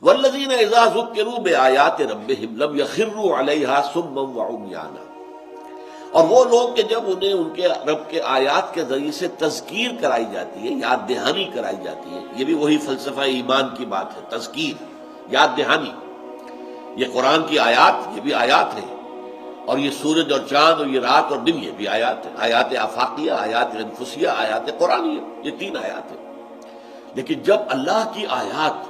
والذین اذا ذکروا بآیات ربہم لم یخروا علیہا صما وعمیانا، اور وہ لوگ کہ جب انہیں ان کے رب کے آیات کے ذریعے سے تذکیر کرائی جاتی ہے، یاد دہانی کرائی جاتی ہے، یہ بھی وہی فلسفہ ایمان کی بات ہے، تذکیر، یاد دہانی۔ یہ قرآن کی آیات، یہ بھی آیات ہے، اور یہ سورج اور چاند اور یہ رات اور دن، یہ بھی آیات ہیں، آیات آفاقیہ، آیات انفسیہ، آیات قرآنیہ، یہ تین آیات ہیں۔ لیکن جب اللہ کی آیات،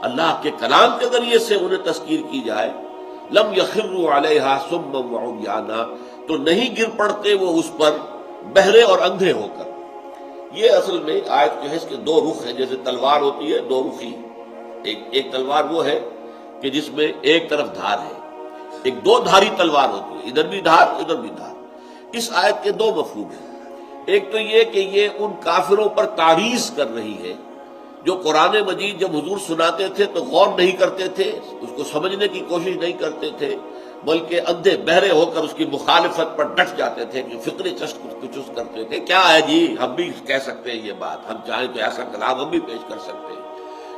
اللہ کے کلام کے ذریعے سے انہیں تذکیر کی جائے، لم یخروا علیہا صما وعمیانا، تو نہیں گر پڑتے وہ اس پر بہرے اور اندھے ہو کر۔ یہ اصل میں آیت جو ہے اس کے دو رخ ہیں، جیسے تلوار ہوتی ہے دو رخی، ایک تلوار وہ ہے کہ جس میں ایک طرف دھار ہے، ایک دو دھاری تلوار ہوتی ہے، ادھر بھی دھار ادھر بھی دھار۔ اس آیت کے دو مفہوم ہیں، ایک تو یہ کہ یہ ان کافروں پر تعریض کر رہی ہے جو قرآن مجید جب حضور سناتے تھے تو غور نہیں کرتے تھے، اس کو سمجھنے کی کوشش نہیں کرتے تھے، بلکہ اندھے بہرے ہو کر اس کی مخالفت پر ڈٹ جاتے تھے، کہ فکری چست کچھ کرتے تھے، کیا ہے جی ہم بھی کہہ سکتے ہیں یہ بات، ہم چاہیں تو ایسا کلام ہم بھی پیش کر سکتے ہیں۔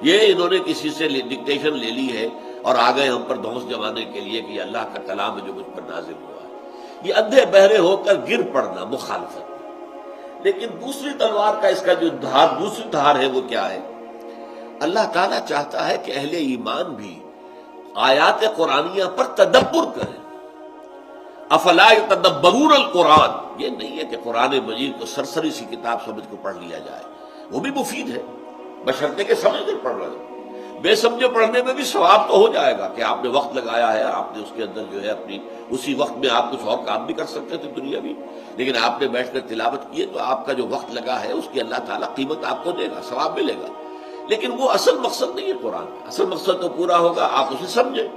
یہ انہوں نے کسی سے ڈکٹیشن لے لی ہے اور آ گئے ہم پر دھونس جمانے کے لیے کہ یہ اللہ کا کلام ہے جو مجھ پر نازل ہوا ہے۔ یہ اندھے بہرے ہو کر گر پڑنا مخالفت۔ لیکن دوسری تلوار کا اس کا جو دھار، دوسری دھار ہے وہ کیا ہے؟ اللہ تعالیٰ چاہتا ہے کہ اہل ایمان بھی آیات قرآنیہ پر تدبر کریں۔ افلا یتدبرون القرآن، یہ نہیں ہے کہ قرآن مجید کو سرسری سی کتاب سمجھ کو پڑھ لیا جائے، وہ بھی مفید ہے بشرطے کہ سمجھ کر پڑھ رہے ہیں۔ بے سمجھے پڑھنے میں بھی ثواب تو ہو جائے گا کہ آپ نے وقت لگایا ہے، آپ نے اس کے اندر جو ہے اپنی اسی وقت میں آپ کچھ اور کام بھی کر سکتے تھے دنیا بھی، لیکن آپ نے بیٹھ کر تلاوت کی ہے تو آپ کا جو وقت لگا ہے اس کی اللہ تعالیٰ قیمت آپ کو دے گا، ثواب ملے گا۔ لیکن وہ اصل مقصد نہیں ہے قرآن کا، اصل مقصد تو پورا ہوگا آپ اسے سمجھیں،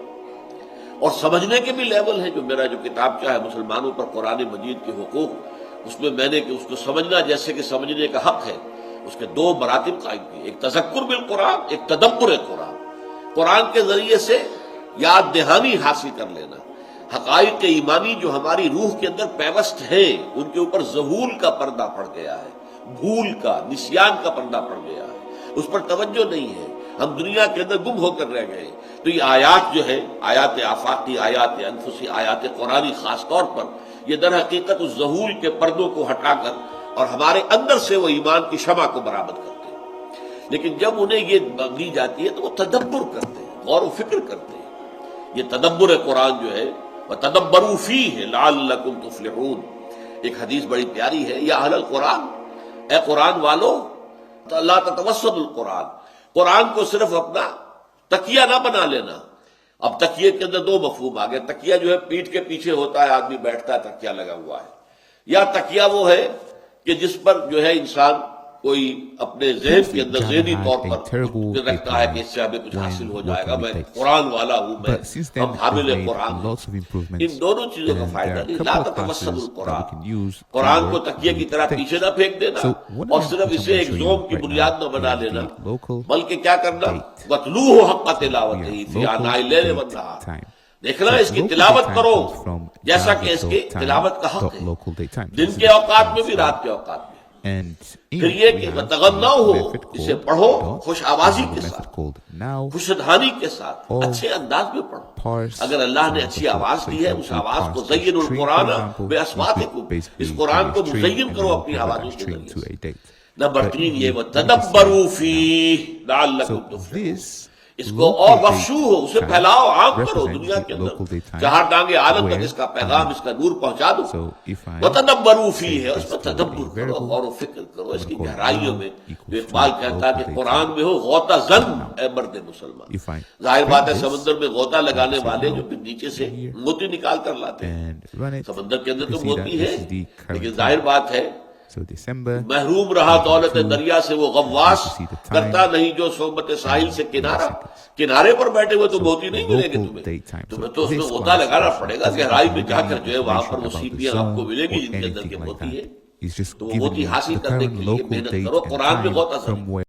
اور سمجھنے کے بھی لیول ہیں۔ جو میرا جو کتاب ہے مسلمانوں پر قرآن مجید کے حقوق، اس میں میں نے کہ اس کو سمجھنا جیسے کہ سمجھنے کا حق ہے، اس کے دو مراتب قائم کیے، ایک تذکر بالقرآن، ایک تدبر قرآن۔ قرآن کے ذریعے سے یاد دہانی حاصل کر لینا، حقائق ایمانی جو ہماری روح کے اندر پیوست ہیں ان کے اوپر ظہول کا پردہ پڑ گیا ہے، بھول کا، نسیان کا پردہ پڑ گیا ہے، اس پر توجہ نہیں ہے، ہم دنیا کے اندر گم ہو کر رہ گئے۔ تو یہ آیات جو ہے، آیات آفاقی، آیات انفسی، آیات قرآنی خاص طور پر، یہ در حقیقت اس ظہول کے پردوں کو ہٹا کر اور ہمارے اندر سے وہ ایمان کی شمع کو برآمد کرتے ہیں۔ لیکن جب انہیں یہ دی جاتی ہے تو وہ تدبر کرتے ہیں، غور و فکر کرتے ہیں۔ یہ تدبر قرآن جو ہے، وَتَدَبَّرُوا فِيهِ لَعَلَّكُمْ تُفْلِحُونَ، ایک حدیث بڑی پیاری ہے، یا اہل القرآن، اے قرآن والو، لا تتوسط القرآن، قرآن کو صرف اپنا تکیہ نہ بنا لینا۔ اب تکیے کے اندر دو مفہوم آ گئے، تکیہ جو ہے پیٹھ کے پیچھے ہوتا ہے، آدمی بیٹھتا ہے تکیہ لگا ہوا ہے، یا تکیہ وہ ہے کہ جس پر جو ہے انسان کوئی اپنے ذہن کے اندر ذہنی طور پر رکھتا ہے کہ اس سے ہمیں کچھ حاصل ہو جائے گا، میں قرآن والا ہوں، میں ہم حامل قرآن ہیں۔ ان دونوں چیزوں کا فائدہ نہیں۔ لا تتوسط القرآن، قرآن کو تکیے کی طرح پیچھے نہ پھینک دینا اور صرف اسے ایک زوم کی بنیاد نہ بنا لینا، بلکہ کیا کرنا، وَاتْلُوهُ حَقَّ تِلَاوَتِهِ فِي آنَاءِ اللَّيْلِ وَالنَّهَارِ، دیکھنا اس کی تلاوت کرو جیسا کہ اس کی تلاوت کا حق ہے، دن کے اوقات میں بھی رات کے اوقات میں۔ پھر یہ کہ تغنا ہو، اسے پڑھو خوش آوازی کے ساتھ، خوش دھانی کے ساتھ، اچھے انداز میں پڑھو۔ اگر اللہ نے اچھی آواز دی ہے، اس آواز کو زین القرآن بأصواتکم، اس قرآن کو مزین کرو اپنی آوازوں کے ذریعے سے۔ نمبر 3 یہ وَتَدَبَّرُوا فِيهِ لَعَلَّكُمْ تُفْلِحُونَ، اس کو اور بخشو ہو، اسے پھیلاؤ، عام کرو دنیا کے اندر، چہار ڈانگے عالم تک اس کا پیغام، اس کا نور پہنچا دو۔ وَتَدَبَّرُوا فِيهِ، اس پر تدبر کرو، غور و فکر کرو اس کی گہرائیوں میں۔ جو اقبال کہتا ہے کہ قرآن میں ہو غوطہ زن اے مرد مسلمان۔ ظاہر بات ہے سمندر میں غوطہ لگانے والے جو پھر نیچے سے موتی نکال کر لاتے ہیں، سمندر کے اندر تو موتی ہے، لیکن ظاہر بات ہے محروم رہا دولت دریا سے وہ غواص، کرتا نہیں جو صحبت ساحل سے کنارہ، کنارے پر بیٹھے ہوئے تو موتی نہیں ملیں گے تمہیں تو اس میں غوطہ لگانا پڑے گا، گہرائی میں جا کر جو ہے وہاں پر وہ سیپیاں آپ کو ملے گی جن کے اندر کے موتی ہے، تو وہ موتی حاصل کرنے کے لیے محنت کرو، قرآن میں غوطہ زن۔